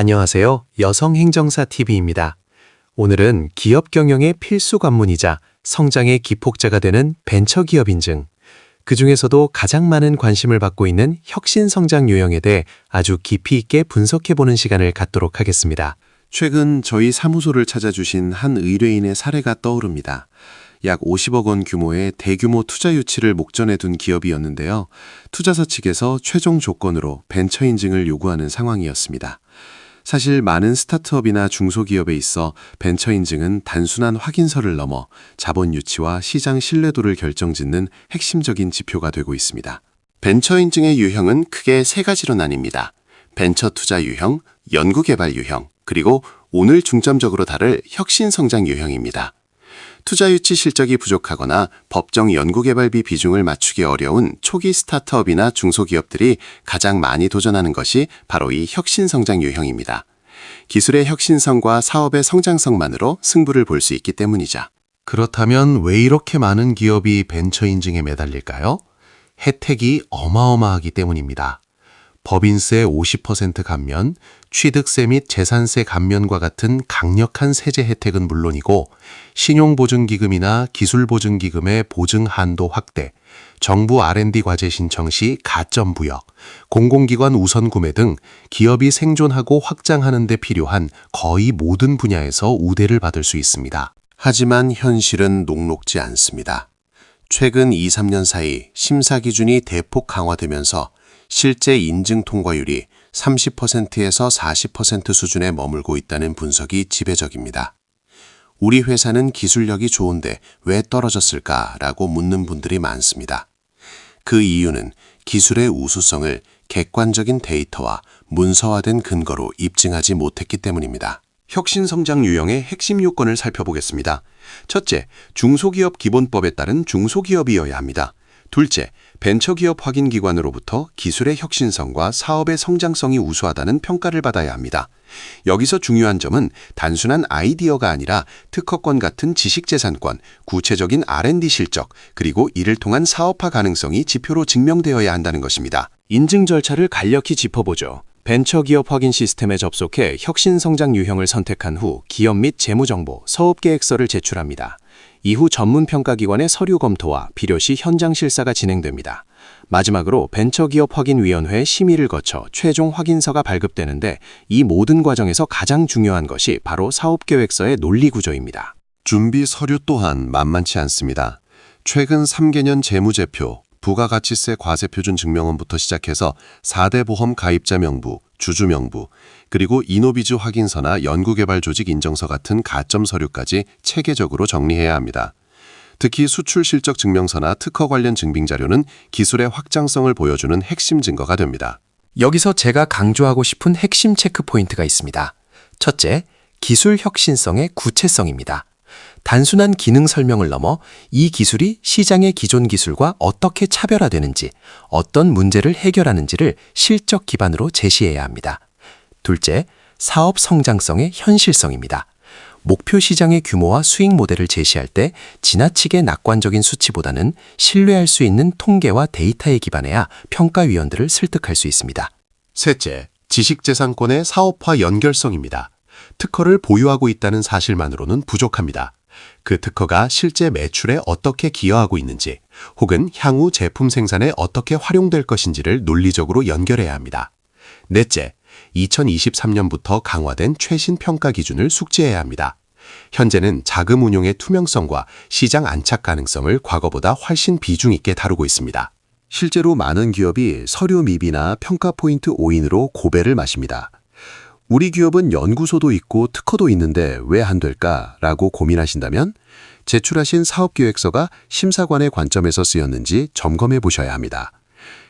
안녕하세요. 여성행정사TV입니다. 오늘은 기업 경영의 필수 관문이자 성장의 기폭제가 되는 벤처기업 인증, 그 중에서도 가장 많은 관심을 받고 있는 혁신성장 유형에 대해 아주 깊이 있게 분석해보는 시간을 갖도록 하겠습니다. 최근 저희 사무소를 찾아주신 한 의뢰인의 사례가 떠오릅니다. 약 50억 원 규모의 대규모 투자 유치를 목전에 둔 기업이었는데요. 투자사 측에서 최종 조건으로 벤처 인증을 요구하는 상황이었습니다. 사실 많은 스타트업이나 중소기업에 있어 벤처 인증은 단순한 확인서를 넘어 자본 유치와 시장 신뢰도를 결정짓는 핵심적인 지표가 되고 있습니다. 벤처 인증의 유형은 크게 세 가지로 나뉩니다. 벤처 투자 유형, 연구개발 유형, 그리고 오늘 중점적으로 다룰 혁신성장 유형입니다. 투자 유치 실적이 부족하거나 법정 연구개발비 비중을 맞추기 어려운 초기 스타트업이나 중소기업들이 가장 많이 도전하는 것이 바로 이 혁신성장 유형입니다. 기술의 혁신성과 사업의 성장성만으로 승부를 볼 수 있기 때문이죠. 그렇다면 왜 이렇게 많은 기업이 벤처 인증에 매달릴까요? 혜택이 어마어마하기 때문입니다. 법인세 50% 감면, 취득세 및 재산세 감면과 같은 강력한 세제 혜택은 물론이고 신용보증기금이나 기술보증기금의 보증 한도 확대, 정부 R&D 과제 신청 시 가점 부여, 공공기관 우선 구매 등 기업이 생존하고 확장하는 데 필요한 거의 모든 분야에서 우대를 받을 수 있습니다. 하지만 현실은 녹록지 않습니다. 최근 2, 3년 사이 심사 기준이 대폭 강화되면서 실제 인증 통과율이 30%에서 40% 수준에 머물고 있다는 분석이 지배적입니다. 우리 회사는 기술력이 좋은데 왜 떨어졌을까라고 묻는 분들이 많습니다. 그 이유는 기술의 우수성을 객관적인 데이터와 문서화된 근거로 입증하지 못했기 때문입니다. 혁신성장 유형의 핵심 요건을 살펴보겠습니다. 첫째, 중소기업 기본법에 따른 중소기업이어야 합니다. 둘째, 벤처기업 확인기관으로부터 기술의 혁신성과 사업의 성장성이 우수하다는 평가를 받아야 합니다. 여기서 중요한 점은 단순한 아이디어가 아니라 특허권 같은 지식재산권, 구체적인 R&D 실적, 그리고 이를 통한 사업화 가능성이 지표로 증명되어야 한다는 것입니다. 인증 절차를 간략히 짚어보죠. 벤처기업 확인 시스템에 접속해 혁신성장 유형을 선택한 후 기업 및 재무정보, 사업계획서를 제출합니다. 이후 전문평가기관의 서류 검토와 필요시 현장 실사가 진행됩니다. 마지막으로 벤처기업 확인위원회 심의를 거쳐 최종 확인서가 발급되는데 이 모든 과정에서 가장 중요한 것이 바로 사업계획서의 논리구조입니다. 준비 서류 또한 만만치 않습니다. 최근 3개년 재무제표, 부가가치세 과세표준 증명원부터 시작해서 4대 보험 가입자 명부, 주주 명부, 그리고 이노비즈 확인서나 연구개발 조직 인정서 같은 가점 서류까지 체계적으로 정리해야 합니다. 특히 수출 실적 증명서나 특허 관련 증빙 자료는 기술의 확장성을 보여주는 핵심 증거가 됩니다. 여기서 제가 강조하고 싶은 핵심 체크 포인트가 있습니다. 첫째, 기술 혁신성의 구체성입니다. 단순한 기능 설명을 넘어 이 기술이 시장의 기존 기술과 어떻게 차별화되는지, 어떤 문제를 해결하는지를 실적 기반으로 제시해야 합니다. 둘째, 사업 성장성의 현실성입니다. 목표 시장의 규모와 수익 모델을 제시할 때 지나치게 낙관적인 수치보다는 신뢰할 수 있는 통계와 데이터에 기반해야 평가위원들을 설득할 수 있습니다. 셋째, 지식재산권의 사업화 연결성입니다. 특허를 보유하고 있다는 사실만으로는 부족합니다. 그 특허가 실제 매출에 어떻게 기여하고 있는지, 혹은 향후 제품 생산에 어떻게 활용될 것인지를 논리적으로 연결해야 합니다. 넷째, 2023년부터 강화된 최신 평가 기준을 숙지해야 합니다. 현재는 자금 운용의 투명성과 시장 안착 가능성을 과거보다 훨씬 비중 있게 다루고 있습니다. 실제로 많은 기업이 서류 미비나 평가 포인트 오인으로 고배를 마십니다. 우리 기업은 연구소도 있고 특허도 있는데 왜 안 될까라고 고민하신다면 제출하신 사업계획서가 심사관의 관점에서 쓰였는지 점검해 보셔야 합니다.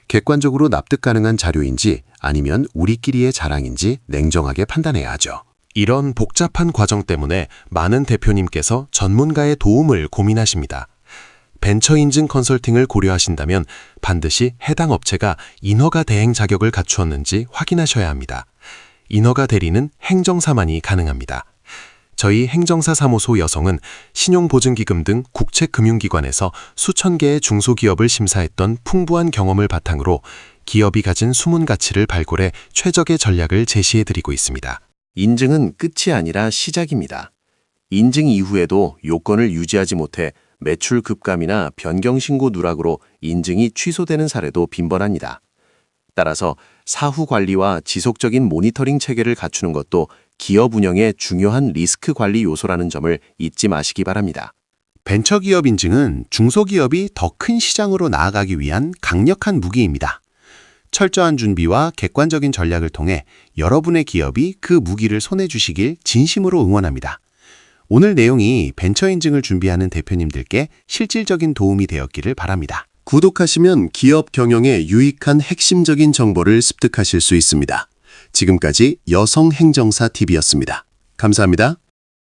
객관적으로 납득 가능한 자료인지 아니면 우리끼리의 자랑인지 냉정하게 판단해야 하죠. 이런 복잡한 과정 때문에 많은 대표님께서 전문가의 도움을 고민하십니다. 벤처 인증 컨설팅을 고려하신다면 반드시 해당 업체가 인허가 대행 자격을 갖추었는지 확인하셔야 합니다. 인허가 대리는 행정사만이 가능합니다. 저희 행정사 사무소 여성은 신용보증기금 등 국책금융기관에서 수천 개의 중소기업을 심사했던 풍부한 경험을 바탕으로 기업이 가진 숨은 가치를 발굴해 최적의 전략을 제시해드리고 있습니다. 인증은 끝이 아니라 시작입니다. 인증 이후에도 요건을 유지하지 못해 매출 급감이나 변경 신고 누락으로 인증이 취소되는 사례도 빈번합니다. 따라서 사후 관리와 지속적인 모니터링 체계를 갖추는 것도 기업 운영의 중요한 리스크 관리 요소라는 점을 잊지 마시기 바랍니다. 벤처기업 인증은 중소기업이 더 큰 시장으로 나아가기 위한 강력한 무기입니다. 철저한 준비와 객관적인 전략을 통해 여러분의 기업이 그 무기를 손에 주시길 진심으로 응원합니다. 오늘 내용이 벤처 인증을 준비하는 대표님들께 실질적인 도움이 되었기를 바랍니다. 구독하시면 기업 경영에 유익한 핵심적인 정보를 습득하실 수 있습니다. 지금까지 여성행정사TV였습니다. 감사합니다.